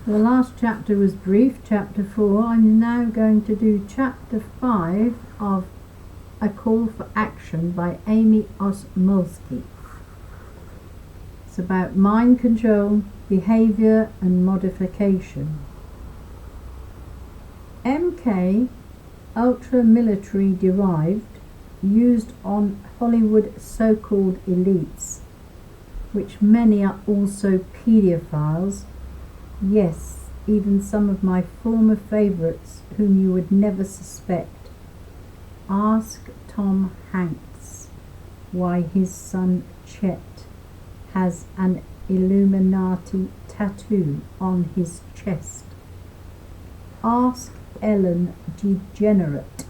The last chapter was brief, chapter 4. I'm now going to do chapter 5 of A Call for Action by Aimee Osmulski. It's about mind control, behaviour and modification. MK, ultra-military derived, used on Hollywood so-called elites, which many are also paedophiles. Yes, even some of my former favourites whom you would never suspect. Ask Tom Hanks why his son Chet has an Illuminati tattoo on his chest. Ask Ellen DeGenerate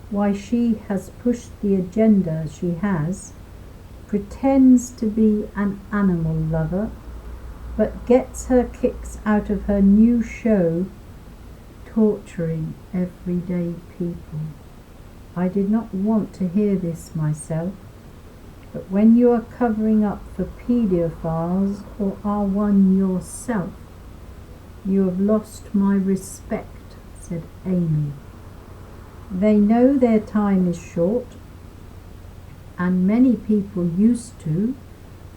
why she has pushed the agenda she has, pretends to be an animal lover, but gets her kicks out of her new show torturing everyday people. I did not want to hear this myself, but when you are covering up for paedophiles or are one yourself, you have lost my respect, said Aimee. They know their time is short, and many people used to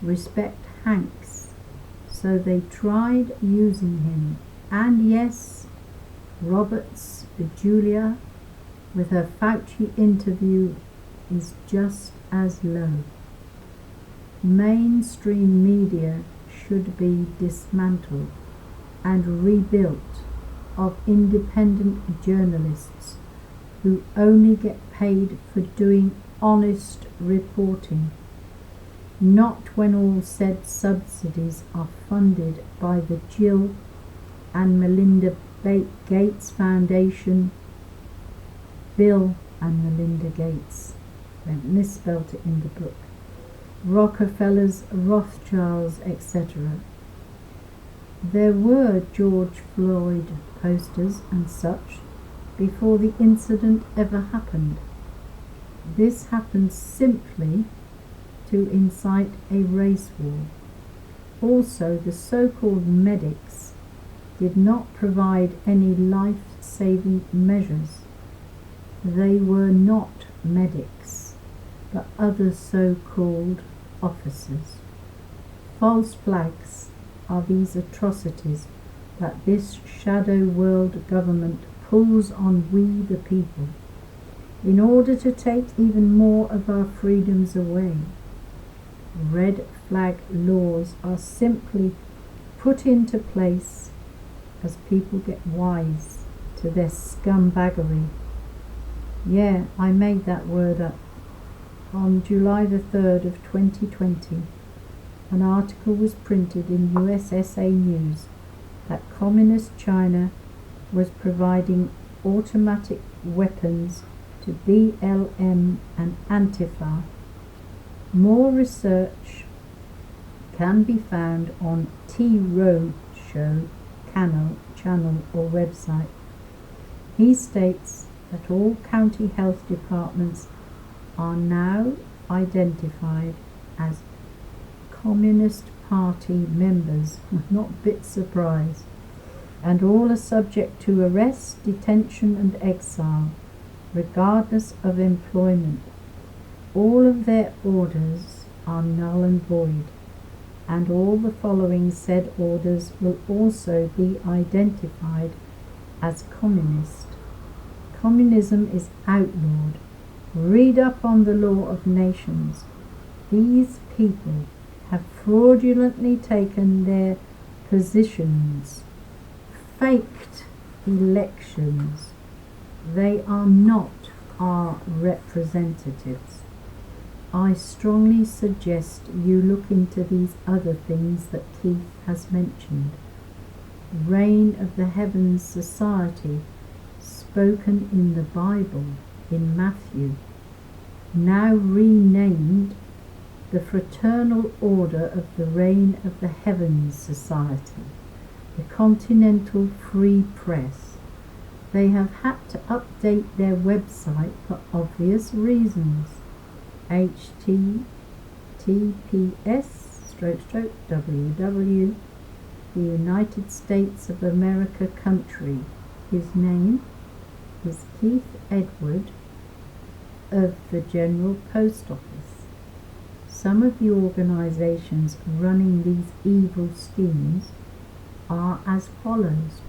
respect Hanks, so they tried using him. And yes, Roberts, Julia, with her Fauci interview, is just as low. Mainstream media should be dismantled and rebuilt of independent journalists who only get paid for doing honest reporting, not when all said subsidies are funded by the Jill and Melinda Gates Foundation. Bill and Melinda Gates, they misspelt it in the book, Rockefellers, Rothschilds, etc. There were George Floyd posters and such before the incident ever happened. This happened simply to incite a race war. Also, the so-called medics did not provide any life-saving measures. They were not medics, but other so-called officers. False flags are these atrocities that this shadow world government pulls on we the people in order to take even more of our freedoms away. Red flag laws are simply put into place as people get wise to their scumbaggery. Yeah, I made that word up. On July the 3rd of 2020, an article was printed in USSA News that Communist China was providing automatic weapons to BLM and Antifa. More research can be found on T Roadshow channel or website. He states that all county health departments are now identified as Communist Party members, not a bit surprised, and all are subject to arrest, detention and exile, regardless of employment. All of their orders are null and void, and all the following said orders will also be identified as communist. Communism is outlawed. Read up on the law of nations. These people have fraudulently taken their positions, faked elections. They are not our representatives. I strongly suggest you look into these other things that Keith has mentioned. Reign of the Heavens Society, spoken in the Bible in Matthew, now renamed the Fraternal Order of the Reign of the Heavens Society, the Continental Free Press. They have had to update their website for obvious reasons. https://www the United States of America country. His name is Keith Edward of the General Post Office. Some of the organizations running these evil schemes are as follows: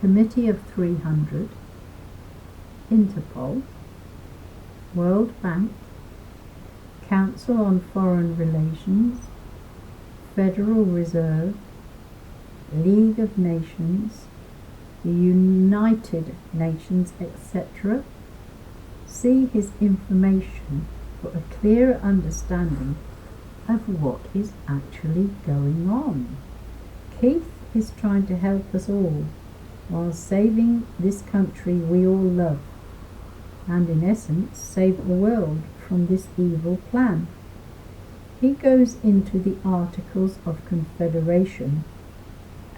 Committee of 300, Interpol, World Bank, Council on Foreign Relations, Federal Reserve, League of Nations, the United Nations, etc. See his information for a clearer understanding of what is actually going on. Keith is trying to help us all while saving this country we all love, and in essence save the world from this evil plan. He goes into the Articles of Confederation,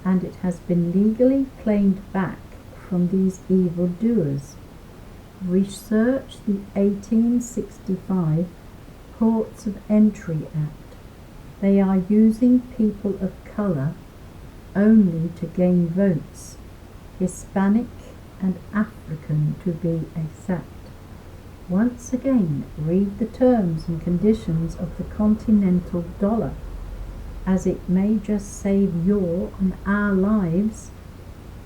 and it has been legally claimed back from these evil doers. Research the 1865 Ports of Entry Act. They are using people of colour only to gain votes, Hispanic and African to be exact. Once again, read the terms and conditions of the continental dollar, as it may just save your and our lives.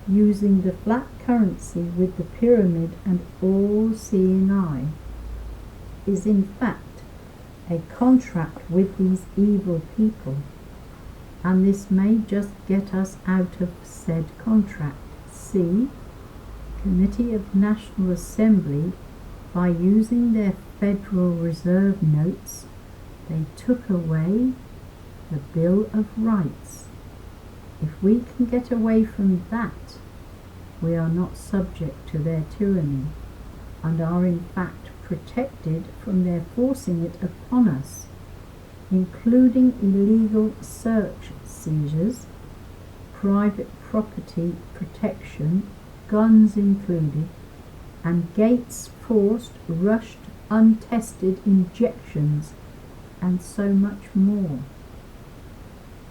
Using the flat currency with the pyramid and all-seeing eye is in fact a contract with these evil people, and this may just get us out of said contract. See Committee of National Assembly. By using their Federal Reserve notes, they took away the Bill of Rights. If we can get away from that, we are not subject to their tyranny, and are in fact protected from their forcing it upon us, including illegal search seizures, private property protection, guns included, and Gates forced, rushed, untested injections, and so much more.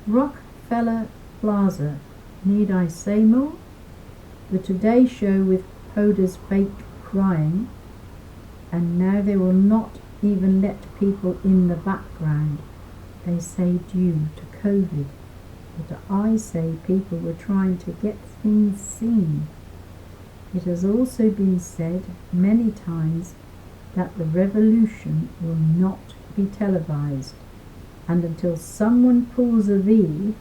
Rockefeller Plaza, need I say more? The Today Show with Hoda's fake crying, and now they will not even let people in the background. They say due to COVID, but I say people were trying to get things seen. It has also been said many times that the revolution will not be televised, and until someone pulls a V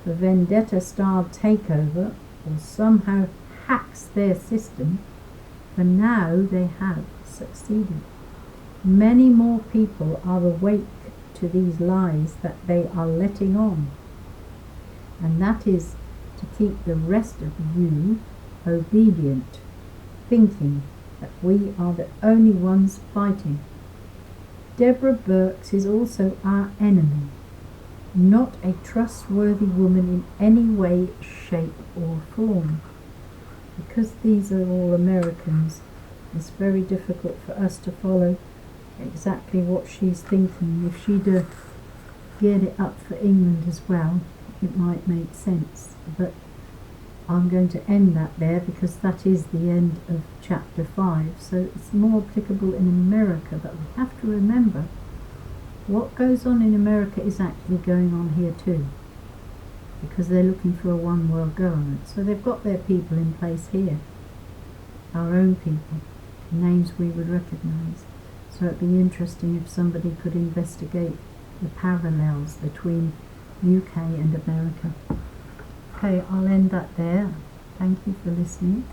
for vendetta-style takeover or somehow hacks their system, for now they have succeeded. Many more people are awake to these lies that they are letting on, and that is to keep the rest of you obedient, thinking that we are the only ones fighting. Deborah Birx is also our enemy, not a trustworthy woman in any way, shape or form. Because these are all Americans, it's very difficult for us to follow exactly what she's thinking. If she'd geared it up for England as well, it might make sense, but I'm going to end that there because that is the end of chapter 5, so it's more applicable in America, but we have to remember what goes on in America is actually going on here too, because they're looking for a one world government. So they've got their people in place here, our own people, names we would recognise. So it'd be interesting if somebody could investigate the parallels between UK and America. Okay, I'll end that there. Thank you for listening.